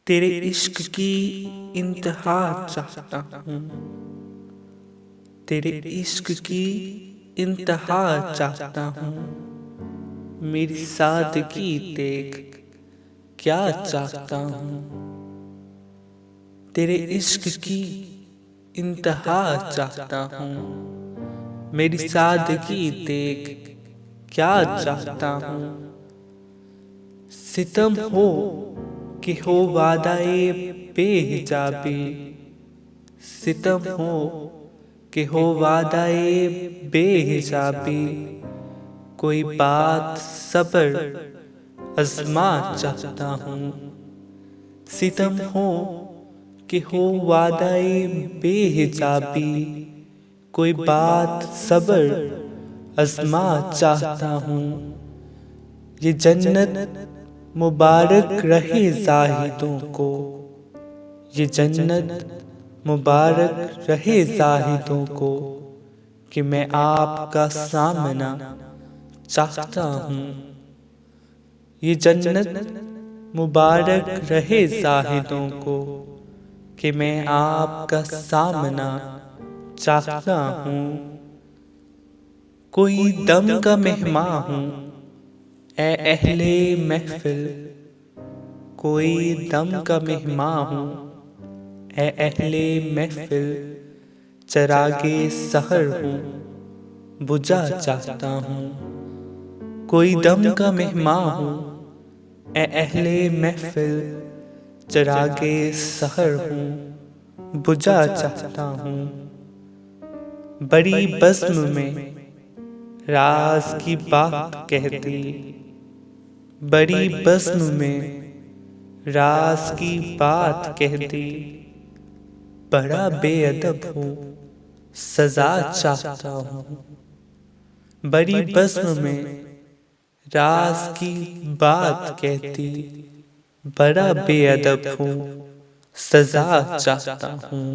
तेरे इश्क की इंतहा चाहता हूँ, तेरे इश्क की इंतहा चाहता हूँ। मेरी सादगी देख क्या चाहता हूँ। तेरे इश्क की इंतहा चाहता हूँ। मेरी सादगी देख क्या चाहता हूँ। सितम हो कि हो वादाए बेहिजाबी, सितम हो कि हो वादाए बेहिजाबी। कोई बात सब्र अज़मा चाहता हूँ। सितम हो कि हो वादाए बेहिजाबी। कोई बात सब्र अज़मा चाहता हूँ। ये जन्नत मुबारक रहे ज़ाहिदों को, ये जन्नत मुबारक रहे ज़ाहिदों को, कि मैं आपका सामना चाहता हूँ। ये जन्नत मुबारक रहे ज़ाहिदों को, कि मैं आपका सामना चाहता हूँ। कोई दम का मेहमान हूँ ए अहले महफिल, कोई दम का मेहमान हूँ ए अहले महफिल। चरागे सहर हूँ बुझा चाहता हूँ। कोई दम का मेहमान हूँ ए अहले महफिल। चरागे सहर हूँ बुझा चाहता हूँ। बड़ी बज़्म में राज की बात कहती, बड़ी बज़्म में राज की बात कहती। बड़ा बेअदब हूँ सज़ा चाहता हूँ। बड़ी बज़्म में राज की बात कहती, बड़ा बेअदब हूँ सज़ा चाहता हूँ।